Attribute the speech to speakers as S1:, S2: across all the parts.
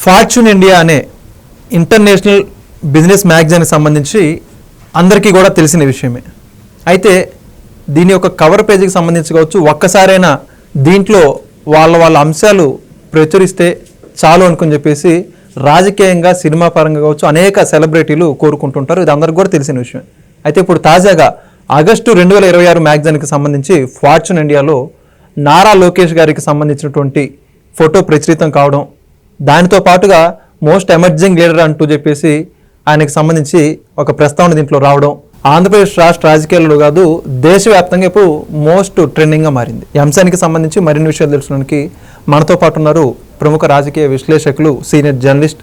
S1: Fortune India అనే international business మ్యాగజైన్కి సంబంధించి అందరికీ కూడా తెలిసిన విషయమే. అయితే దీని యొక్క కవర్ పేజీకి సంబంధించి కావచ్చు, ఒక్కసారైనా దీంట్లో వాళ్ళ అంశాలు ప్రచురిస్తే చాలు అనుకుని చెప్పేసి రాజకీయంగా, సినిమా పరంగా కావచ్చు అనేక సెలబ్రిటీలు కోరుకుంటుంటారు. ఇది అందరికి కూడా తెలిసిన విషయం. అయితే ఇప్పుడు తాజాగా ఆగస్టు 2026 మ్యాగజైన్కి సంబంధించి ఫార్చ్యూన్ ఇండియాలో నారా లోకేష్ గారికి సంబంధించినటువంటి ఫోటో ప్రచురితం కావడం, దానితో పాటుగా మోస్ట్ ఎమర్జింగ్ లీడర్ అంటూ చెప్పేసి ఆయనకు సంబంధించి ఒక ప్రస్తావన దీంట్లో రావడం ఆంధ్రప్రదేశ్ రాష్ట్ర రాజకీయాల్లో కాదు దేశవ్యాప్తంగా ఇప్పుడు మోస్ట్ ట్రెండింగ్గా మారింది. ఈ అంశానికి సంబంధించి మరిన్ని విషయాలు తెలుసుకోవడానికి మనతో పాటు ఉన్నారు ప్రముఖ రాజకీయ విశ్లేషకులు, సీనియర్ జర్నలిస్ట్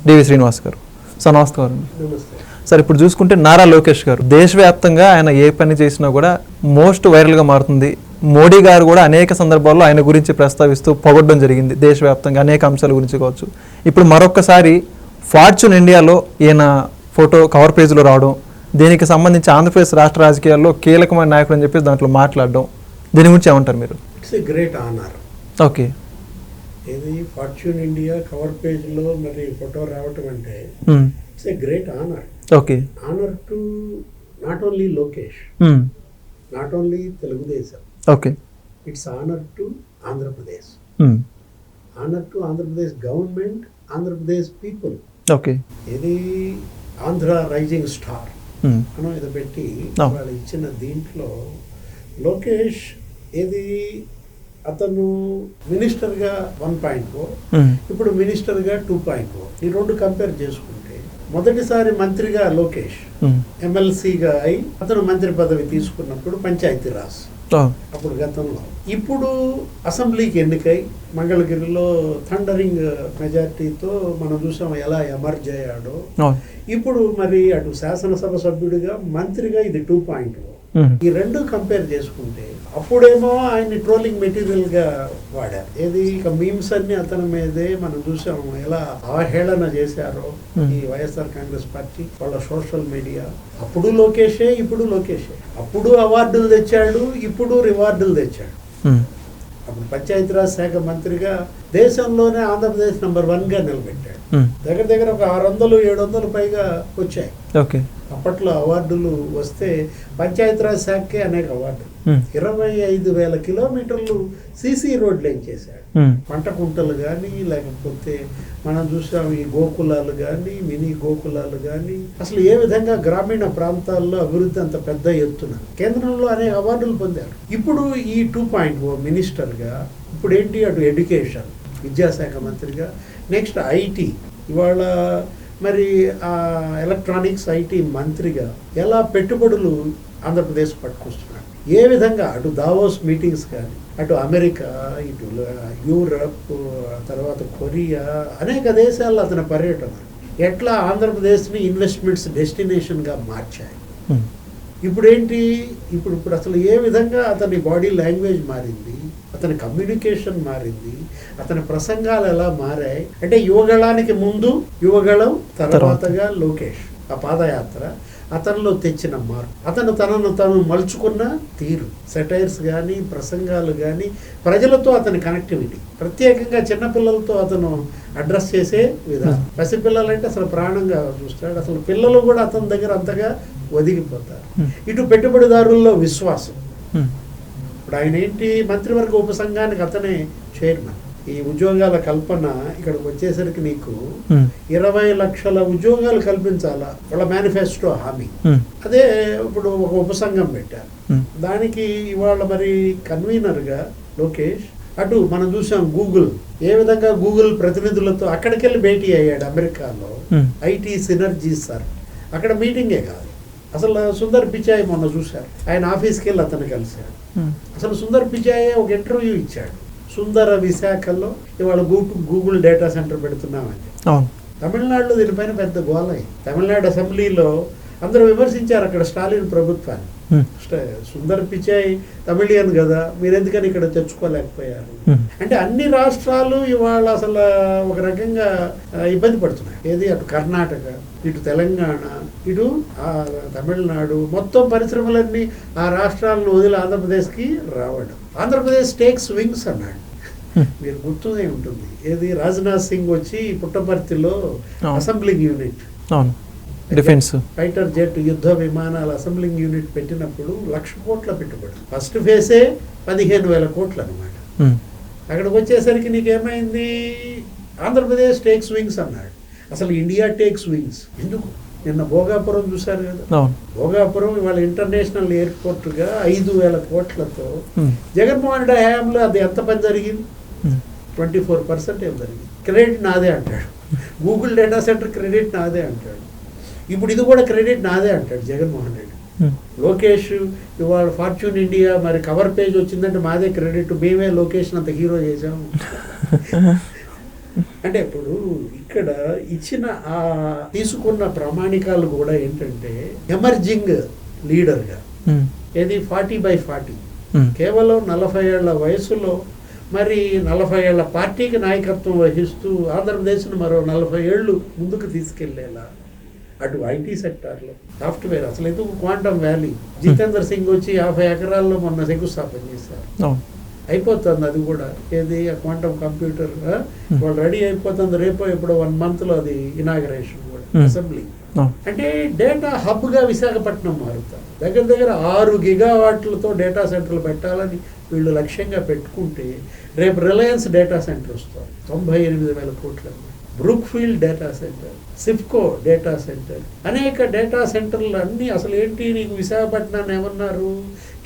S1: డివి శ్రీనివాస్ గారు. సార్ నమస్కారం. సార్, ఇప్పుడు చూసుకుంటే నారా లోకేష్ గారు దేశవ్యాప్తంగా ఆయన ఏ పని చేసినా కూడా మోస్ట్ వైరల్గా మారుతుంది. మోడీ గారు కూడా అనేక సందర్భాల్లో ఆయన గురించి ప్రస్తావిస్తూ పొగడ్డం జరిగింది. దేశవ్యాప్తంగా అనేక అంశాల గురించి కావచ్చు. ఇప్పుడు మరొక్కసారి ఫార్చ్యూన్ ఇండియాలో ఈయన ఫోటో కవర్ పేజీలో రావడం, దీనికి సంబంధించి ఆంధ్రప్రదేశ్ రాష్ట్ర రాజకీయాల్లో కీలకమైన నాయకుడు అని చెప్పి దాంట్లో మాట్లాడడం, దీని గురించి ఏమంటారు మీరు?
S2: It's a great honour.
S1: Okay,
S2: ఇది ఫార్చ్యూన్ ఇండియా కవర్ పేజ్లో మరి ఫోటో రావటం అంటే it's a great honour.
S1: Okay,
S2: honour to not only Lokesh, not only Telugu Desam.
S1: Okay,
S2: it's honour to Andhra Pradesh, honour to Andhra Pradesh government, Andhra Pradesh people.
S1: Okay,
S2: ఇది ఆంధ్ర రైజింగ్ స్టార్ మనం ఇది పెట్టి వాళ్ళు ఇచ్చిన దీంట్లో లోకేష్ ఏది అతను మినిస్టర్గా 1.0, ఇప్పుడు మినిస్టర్గా 2.0. ఈ రెండు కంపేర్ చేసుకుంటే మొదటిసారి మంత్రిగా లోకేష్ ఎమ్మెల్సీగా అయి అతను మంత్రి పదవి తీసుకున్నప్పుడు పంచాయతీరాజ్ అప్పుడు గతంలో, ఇప్పుడు అసెంబ్లీకి ఎన్నికై మంగళగిరిలో థండరింగ్ మెజార్టీతో మనం చూసాం ఎలా ఎమర్జ్ అయ్యాడో. ఇప్పుడు మరి అటు శాసనసభ సభ్యుడిగా, మంత్రిగా ఇది 2.0. ఈ రెండు కంపేర్ చేసుకుంటే అప్పుడేమో ఆయన్ని ట్రోలింగ్ మెటీరియల్ గా వాడారు. ఏది ఇక మీమ్స్ అన్ని అతని మీదే మనం చూసాము ఎలా అవహేళన చేశారో ఈ వైఎస్ఆర్ కాంగ్రెస్ పార్టీ వాళ్ళ సోషల్ మీడియా. అప్పుడు లోకేషే, ఇప్పుడు లోకేషే. అప్పుడు అవార్డులు తెచ్చాడు, ఇప్పుడు రివార్డులు తెచ్చాడు. అప్పుడు పంచాయతీరాజ్ శాఖ మంత్రిగా దేశంలోనే ఆంధ్రప్రదేశ్ నెంబర్ 1గా నిలబెట్టాడు. దగ్గర దగ్గర ఒక 600-700 పైగా వచ్చాయి. అప్పట్లో అవార్డులు వస్తే పంచాయతీరాజ్ శాఖకే అనేక అవార్డులు. 25,000 కిలోమీటర్లు సీసీ రోడ్లు ఏం చేశాడు. పంట కుంటలు కానీ, లేకపోతే మనం చూసాం ఈ గోకులాలు కానీ, మినీ గోకులాలు కానీ, అసలు ఏ విధంగా గ్రామీణ ప్రాంతాల్లో అభివృద్ధి అంత పెద్ద ఎత్తున కేంద్రంలో అనేక అవార్డులు పొందారు. ఇప్పుడు ఈ 2.0 మినిస్టర్గా ఇప్పుడు ఏంటి, అటు ఎడ్యుకేషన్ విద్యాశాఖ మంత్రిగా, నెక్స్ట్ ఐటీ, ఇవాళ మరి ఎలక్ట్రానిక్స్ ఐటీ మంత్రిగా ఎలా పెట్టుబడులు ఆంధ్రప్రదేశ్ పట్టుకొస్తున్నాడు. ఏ విధంగా అటు దావోస్ మీటింగ్స్ కానీ, అటు అమెరికా, ఇటు యూరప్, తర్వాత కొరియా, అనేక దేశాల్లో అతని పర్యటన ఎట్లా ఆంధ్రప్రదేశ్ని ఇన్వెస్ట్మెంట్స్ డెస్టినేషన్గా మార్చాయి. ఇప్పుడు ఏంటి, ఇప్పుడు అసలు ఏ విధంగా అతని బాడీ లాంగ్వేజ్ మారింది, అతని కమ్యూనికేషన్ మారింది, అతని ప్రసంగాలు ఎలా మారాయి అంటే యువగళానికి ముందు యువగళం, తర్వాతగా లోకేష్ ఆ పాదయాత్ర అతనిలో తెచ్చిన మార్పు, అతను తనను తను మలుచుకున్న తీరు, సెటైర్స్ కానీ, ప్రసంగాలు కానీ, ప్రజలతో అతని కనెక్టివిటీ, ప్రత్యేకంగా చిన్నపిల్లలతో అతను అడ్రస్ చేసే విధానం. పసిపిల్లలంటే అసలు ప్రాణంగా చూస్తాడు. అసలు పిల్లలు కూడా అతని దగ్గర అంతగా ఒదిగిపోతారు. ఇటు పెట్టుబడిదారుల్లో విశ్వాసం. ఇప్పుడు ఆయన ఏంటి, మంత్రివర్గ ఉపసంఘానికి అతనే చైర్మన్. ఈ ఉద్యోగాల కల్పన ఇక్కడికి వచ్చేసరికి నీకు 20 లక్షల ఉద్యోగాలు కల్పించాలా వాళ్ళ మేనిఫెస్టో హామీ. అదే ఇప్పుడు ఒక ఉపసంఘం పెట్టారు. దానికి ఇవాళ మరి కన్వీనర్గా లోకేష్. అటు మనం చూసాం గూగుల్, ఏ విధంగా గూగుల్ ప్రతినిధులతో అక్కడికి వెళ్ళి భేటీ అయ్యాడు అమెరికాలో. ఐటీ సినర్జీస్ సార్ అక్కడ మీటింగే కాదు, అసలు సుందర్ పిచాయ్ మొన్న చూశారు, ఆయన ఆఫీస్కి వెళ్ళి అతను కలిశాడు. అసలు సుందర్ పిచాయ్ ఒక ఇంటర్వ్యూ ఇచ్చాడు. సుందర విశాఖలో ఇవాళ గూగుల్ డేటా సెంటర్ పెడుతున్నామని. తమిళనాడులో దీనిపైన పెద్ద గోల అయింది. తమిళనాడు అసెంబ్లీలో అందరూ విమర్శించారు అక్కడ స్టాలిన్ ప్రభుత్వాన్ని. సుందర్ పిచాయ్ తమిళియన్ కదా, మీరెందుకని ఇక్కడ తెచ్చుకోలేకపోయారు అంటే అన్ని రాష్ట్రాలు ఇవాళ అసలు ఒక రకంగా ఇబ్బంది పడుతున్నాయి. ఏది అటు కర్ణాటక, ఇటు తెలంగాణ, ఇటు తమిళనాడు, మొత్తం పరిశ్రమలన్నీ ఆ రాష్ట్రాలను వదిలి ఆంధ్రప్రదేశ్కి రావడం. ఆంధ్రప్రదేశ్ టేక్స్ వింగ్స్ అన్నాడు. మీరు గుర్తునే ఉంటుంది, ఏది రాజ్నాథ్ సింగ్ వచ్చి పుట్టపర్తిలో
S1: అవును.
S2: అసెంబ్లింగ్ యూనిట్,
S1: అవును, డిఫెన్స్
S2: ఫైటర్ జెట్ యుద్ధ విమానాల అసెంబ్లింగ్ యూనిట్ పెట్టినప్పుడు 1,00,000 కోట్ల పెట్టుబడి, ఫస్ట్ ఫేసే 15,000 కోట్లు అనమాట. అక్కడికి వచ్చేసరికి నీకేమైంది, ఆంధ్రప్రదేశ్ టేక్స్ వింగ్స్ అన్నాడు. అసలు ఇండియా టేక్స్ వింగ్స్ ఎందుకు? నిన్న భోగాపురం చూశారు కదా,
S1: అవును,
S2: భోగాపురం ఇవాళ ఇంటర్నేషనల్ ఎయిర్పోర్ట్గా 5,000 కోట్లతో జగన్మోహన్ రెడ్డి హయాంలో అది ఎంత పని జరిగింది? 24% ఏం జరిగింది. క్రెడిట్ నాదే అంటాడు, గూగుల్ డేటా సెంటర్ క్రెడిట్ నాదే అంటాడు, ఇప్పుడు ఇది కూడా క్రెడిట్ నాదే అంటాడు జగన్మోహన్ రెడ్డి. లోకేష్ ఇవాళ ఫార్చ్యూన్ ఇండియా మరి కవర్ పేజ్ వచ్చిందంటే మాదే క్రెడిట్, మేమే లోకేష్ అంత హీరో చేసాము. అంటే ఇప్పుడు ఇక్కడ ఇచ్చిన ఆ తీసుకున్న ప్రామాణికాలు కూడా ఏంటంటే ఎమర్జింగ్ లీడర్గా, ఏది 40/40, కేవలం 40 ఏళ్ల వయసులో మరి 40 ఏళ్ల పార్టీకి నాయకత్వం వహిస్తూ ఆంధ్రప్రదేశ్ను మరో 40 ఏళ్ళు ముందుకు తీసుకెళ్లేలా, అటు ఐటీ సెక్టార్లో సాఫ్ట్వేర్, అసలు ఎందుకు క్వాంటమ్ వ్యాలీ, జితేంద్ర సింగ్ వచ్చి 50 ఎకరాల్లో మొన్న శంకుస్థాపన చేశారు, అయిపోతుంది అది కూడా, ఏది ఆ క్వాంటమ్ కంప్యూటర్ వాళ్ళు రెడీ అయిపోతుంది, రేపో ఎప్పుడో 1 monthలో అది ఇనాగరేషన్ కూడా అసెంబ్లీ. అంటే డేటా హబ్గా విశాఖపట్నం మారుతారు. దగ్గర దగ్గర 6 గిగావాట్లతో డేటా సెంటర్లు పెట్టాలని వీళ్ళు లక్ష్యంగా పెట్టుకుంటే రేపు రిలయన్స్ డేటా సెంటర్ వస్తారు 98,000 కోట్ల, బ్రూక్ఫీల్డ్ డేటా సెంటర్, సిఫ్కో డేటా సెంటర్, అనేక డేటా సెంటర్లు అన్నీ. అసలు ఏంటి నీకు విశాఖపట్నాన్ని ఏమన్నారు,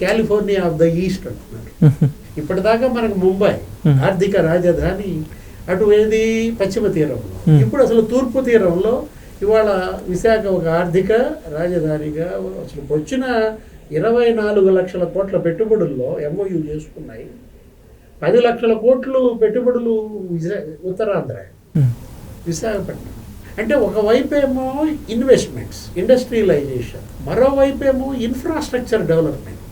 S2: కాలిఫోర్నియా ఆఫ్ ద ఈస్ట్ అంటున్నారు. ఇప్పటిదాకా మనకు ముంబై ఆర్థిక రాజధాని, అటు ఏది పశ్చిమ తీరంలో, ఇప్పుడు అసలు తూర్పు తీరంలో ఇవాళ విశాఖ ఒక ఆర్థిక రాజధానిగా అసలు వచ్చిన 24 లక్షల కోట్ల పెట్టుబడుల్లో ఎంఓయూ చేసుకున్నాయి. 10 లక్షల కోట్లు పెట్టుబడులు ఉత్తరాంధ్ర విశాఖపట్నం. అంటే ఒకవైపేమో ఇన్వెస్ట్మెంట్స్, ఇండస్ట్రియలైజేషన్, మరోవైపేమో ఇన్ఫ్రాస్ట్రక్చర్ డెవలప్మెంట్,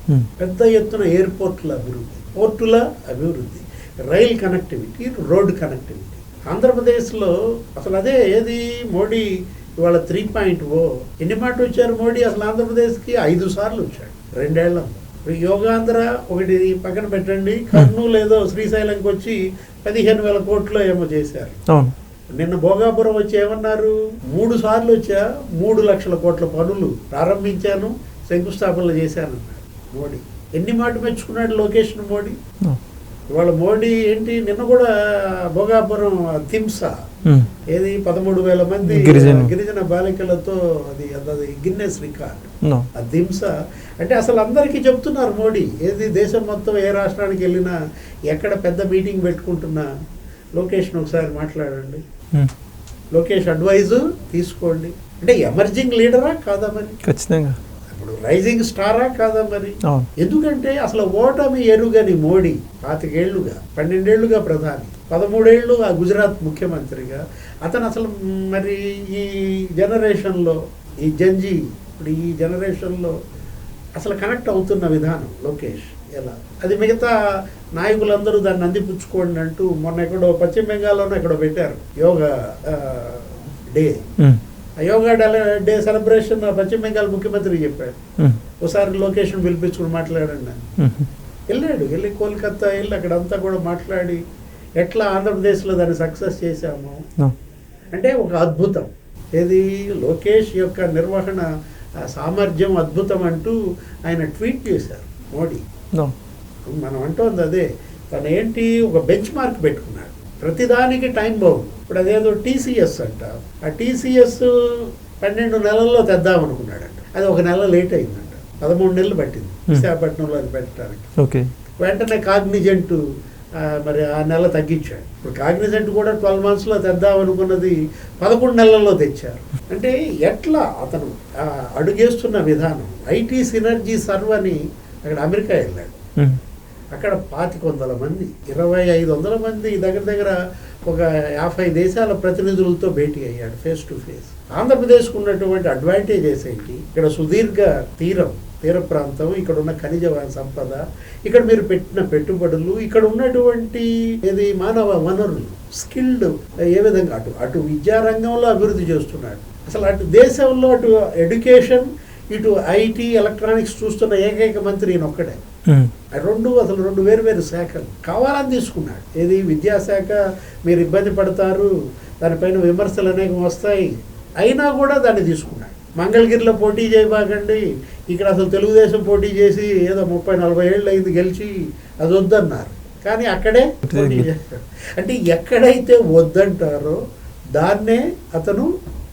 S2: పెద్ద ఎత్తున ఎయిర్పోర్ట్ల అభివృద్ధి, పోర్టుల అభివృద్ధి, రైల్ కనెక్టివిటీ, రోడ్ కనెక్టివిటీ. ఆంధ్రప్రదేశ్లో అసలు అదే ఏది మోడీ ఇవాళ 3.0 ఎన్ని మాట వచ్చారు మోడీ అసలు ఆంధ్రప్రదేశ్కి 5 సార్లు వచ్చాడు 2 ఏళ్లలో. యోగాంధ్ర ఒకటి పక్కన పెట్టండి, కర్నూలు ఏదో శ్రీశైలంకి వచ్చి 15,000 కోట్లు ఏమో చేశారు. నిన్న భోగాపురం వచ్చి ఏమన్నారు, 3 సార్లు వచ్చా 3 లక్షల కోట్ల పనులు ప్రారంభించాను, శంకుస్థాపనలు చేశానన్నాడు మోడీ. ఎన్ని మాట మెచ్చుకున్నాడు లోకేష్ మోడీ. ఇవాళ మోడీ ఏంటి, నిన్న కూడా భోగాపురం థింస ఏది 13,000 మంది గిరిజన బాలికలతో అది గిన్నెస్ రికార్డ్ ఆ థింస. అంటే అసలు అందరికీ చెప్తున్నారు మోడీ, ఏది దేశం మొత్తం ఏ రాష్ట్రానికి వెళ్ళినా ఎక్కడ పెద్ద మీటింగ్ పెట్టుకుంటున్నా లోకేష్ను ఒకసారి మాట్లాడండి, లోకేష్ అడ్వైజు తీసుకోండి. అంటే ఎమర్జింగ్ లీడరా కాదా మరి, ఖచ్చితంగా ఇప్పుడు రైజింగ్ స్టారా కాదా మరి. ఎందుకంటే అసలు ఓటమి ఎరుగని మోడీ 25 ఏళ్లుగా 12 ఏళ్లుగా ప్రధాని, 13 ఏళ్ళు ఆ గుజరాత్ ముఖ్యమంత్రిగా, అతను అసలు మరి ఈ జనరేషన్లో ఈ జంజీ ఇప్పుడు ఈ జనరేషన్లో అసలు కనెక్ట్ అవుతున్న విధానం లోకేష్ ఎలా, అది మిగతా నాయకులందరూ దాన్ని అందిపుచ్చుకోండి అంటూ మొన్న ఎక్కడో పశ్చిమ బెంగాల్లోనే ఎక్కడో పెట్టారు యోగా డే. ఆ యోగా డే సెలబ్రేషన్ పశ్చిమ బెంగాల్ ముఖ్యమంత్రి చెప్పాడు, ఒకసారి లొకేషన్ పిలిపించుకుని మాట్లాడండి అని. వెళ్ళి కోల్కతా వెళ్ళి అక్కడంతా కూడా మాట్లాడి ఎట్లా ఆంధ్రప్రదేశ్లో దాన్ని సక్సెస్ చేశాము. అంటే ఒక అద్భుతం, ఏది లోకేష్ యొక్క నిర్వహణ సామర్థ్యం అద్భుతం అంటూ ఆయన ట్వీట్ చేశారు మోడీ. మనం అంటోంది అదే, తను ఏంటి ఒక బెంచ్ మార్క్ పెట్టుకున్నాడు, ప్రతిదానికి టైం బౌండ్. ఇప్పుడు అదేదో టీసీఎస్ అంట, ఆ టీసీఎస్ 12 నెలల్లో తెద్దామనుకున్నాడంట, అది 1 నెల లేట్ అయిందంట, 13 నెలలు పట్టింది విశాఖపట్నంలో అది పెట్టడానికి. వెంటనే కాగ్నిజెంట్ మరి ఆ నెల తగ్గించాడు. ఇప్పుడు కాగ్నిజెంట్ కూడా 12 monthsలో తెద్దామనుకున్నది 11 నెలల్లో తెచ్చారు. అంటే ఎట్లా అతను అడుగేస్తున్న విధానం. ఐటీ సినర్జీ సర్వ్ అని అక్కడ అమెరికా వెళ్ళాడు, అక్కడ 2,500 మంది 2,500 మంది దగ్గర ఒక 50 దేశాల ప్రతినిధులతో భేటీ అయ్యాడు ఫేస్ టు ఫేస్. ఆంధ్రప్రదేశ్కు ఉన్నటువంటి అడ్వాంటేజెస్ ఏంటి, ఇక్కడ సుదీర్ఘ తీర ప్రాంతం, ఇక్కడ ఉన్న ఖనిజ సంపద, ఇక్కడ మీరు పెట్టిన పెట్టుబడులు, ఇక్కడ ఉన్నటువంటి ఏది మానవ వనరులు, స్కిల్డ్ ఏ విధంగా అటు విద్యారంగంలో అభివృద్ధి చేస్తున్నాడు. అసలు అటు దేశంలో అటు ఎడ్యుకేషన్, ఇటు ఐటీ ఎలక్ట్రానిక్స్ చూస్తున్న ఏకైక మంత్రి ఈయన ఒక్కడే. రెండు వేరు శాఖలు కావాలని తీసుకున్నాడు. ఏది విద్యాశాఖ మీరు ఇబ్బంది పడతారు, దానిపైన విమర్శలు అనేకం వస్తాయి, అయినా కూడా దాన్ని తీసుకున్నాడు. మంగళగిరిలో పోటీ చేయబాకండి, ఇక్కడ అసలు తెలుగుదేశం పోటీ చేసి ఏదో 30-40 ఏళ్ళు అయింది గెలిచి, అది వద్దన్నారు. కానీ అక్కడే పోటీ చేస్తాడు. అంటే ఎక్కడైతే వద్దంటారో దాన్నే అతను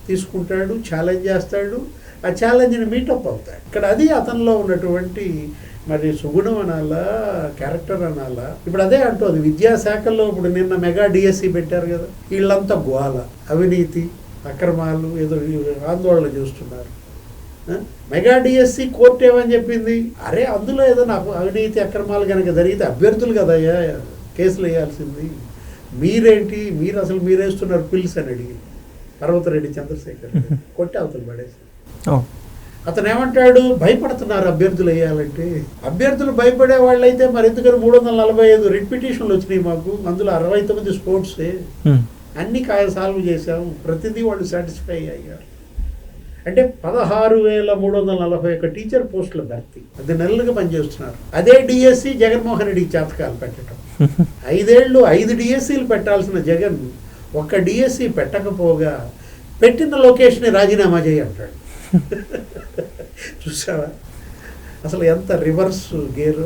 S2: తీసుకుంటాడు, ఛాలెంజ్ చేస్తాడు, ఆ ఛాలెంజ్ని మీటప్ అవుతాడు. ఇక్కడ అది అతనిలో ఉన్నటువంటి మరి సుగుణం అనాలా, క్యారెక్టర్ అనాలా. ఇప్పుడు అదే అంటుంది విద్యాశాఖలో. ఇప్పుడు నిన్న మెగా డిఎస్సి పెట్టారు కదా, వీళ్ళంతా గోల, అవినీతి అక్రమాలు ఏదో ఆందోళన చేస్తున్నారు. మెగా డిఎస్సి కోర్టు ఏమని చెప్పింది, అరే అందులో ఏదైనా అవినీతి అక్రమాలు కనుక జరిగితే అభ్యర్థులు కదయ్యా కేసులు వేయాల్సింది, మీరేంటి, మీరు మీరేస్తున్నారు పిల్స్ అని అడిగింది పర్వతరెడ్డి చంద్రశేఖర్. కొట్టి అవతలు పడేసి అతను ఏమంటాడు, భయపడుతున్నారు అభ్యర్థులు వేయాలంటే. అభ్యర్థులు భయపడే వాళ్ళైతే మరి ఎందుకని 345 రిట్ పిటిషన్లు వచ్చినాయి మాకు, అందులో 69 స్పోర్ట్సే, అన్ని సాల్వ్ చేశాము, ప్రతిదీ వాళ్ళు సాటిస్ఫై అయ్యారు. అంటే 16,341 టీచర్ పోస్టుల భర్తీ 10 నెలలుగా పనిచేస్తున్నారు. అదే డిఎస్సి జగన్మోహన్ రెడ్డికి చేతకాలు పెట్టడం. 5 ఏళ్ళు 5 డిఎస్సీలు పెట్టాల్సిన జగన్ ఒక్క డిఎస్సి పెట్టకపోగా పెట్టిన లొకేషన్ రాజీనామా చేయి అంటాడు. చూసావా అసలు ఎంత రివర్స్ గేర్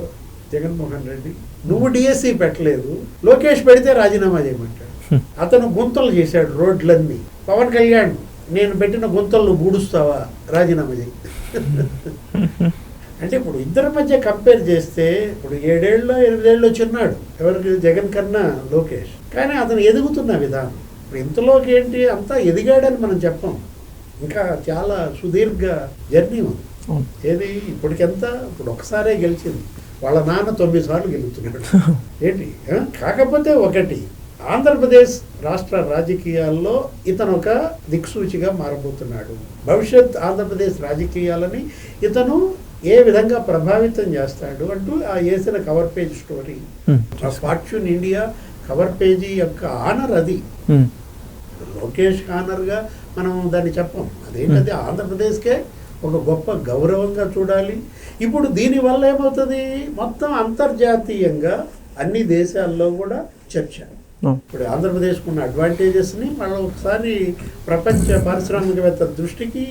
S2: జగన్మోహన్ రెడ్డి. నువ్వు డిఎస్సి పెట్టలేదు, లోకేష్ పెడితే రాజీనామా చేయమంటాడు. అతను గుంతలు చేశాడు రోడ్లన్నీ. పవన్ కళ్యాణ్ నేను పెట్టిన గుంతలు బూడుస్తావా, రాజీనామా చేయి. అంటే ఇప్పుడు ఇద్దరి మధ్య కంపేర్ చేస్తే ఇప్పుడు 7 ఏళ్ళు 8 ఏళ్ళు చిన్నాడు ఎవరికి, జగన్ కన్నా లోకేష్. కానీ అతను ఎదుగుతున్న విధానం ఇప్పుడు ఇంతలోకి ఏంటి అంతా ఎదిగాడని మనం చెప్పం, ఇంకా చాలా సుదీర్ఘ జర్నీ ఉంది. ఏది ఇప్పటికెంత, ఇప్పుడు ఒకసారే గెలిచింది, వాళ్ళ నాన్న 9 సార్లు గెలుస్తున్నాడు ఏంటి. కాకపోతే ఒకటి, ఆంధ్రప్రదేశ్ రాష్ట్ర రాజకీయాల్లో ఇతను ఒక దిక్సూచిగా మారబోతున్నాడు. భవిష్యత్ ఆంధ్రప్రదేశ్ రాజకీయాలని ఇతను ఏ విధంగా ప్రభావితం చేస్తాడు అంటూ ఆ వేసిన కవర్ పేజ్ స్టోరీ, ఆ ఫార్చ్యూన్ ఇండియా కవర్ పేజీ యొక్క ఆనర్ అది. లోకేష్ ఆనర్గా మనం దాన్ని చెప్పం, అదేంటది ఆంధ్రప్రదేశ్కే ఒక గొప్ప గౌరవంగా చూడాలి. ఇప్పుడు దీనివల్ల ఏమవుతుంది, మొత్తం అంతర్జాతీయంగా అన్ని దేశాల్లో కూడా చర్చ. ఇప్పుడు ఆంధ్రప్రదేశ్కు ఉన్న అడ్వాంటేజెస్ని మనం ఒకసారి ప్రపంచ పారిశ్రామికవేత్త దృష్టికి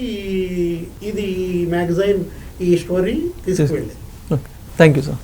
S2: ఇది మ్యాగజైన్ ఈ స్టోరీ తీసుకువెళ్ళింది.
S1: Thank you sir.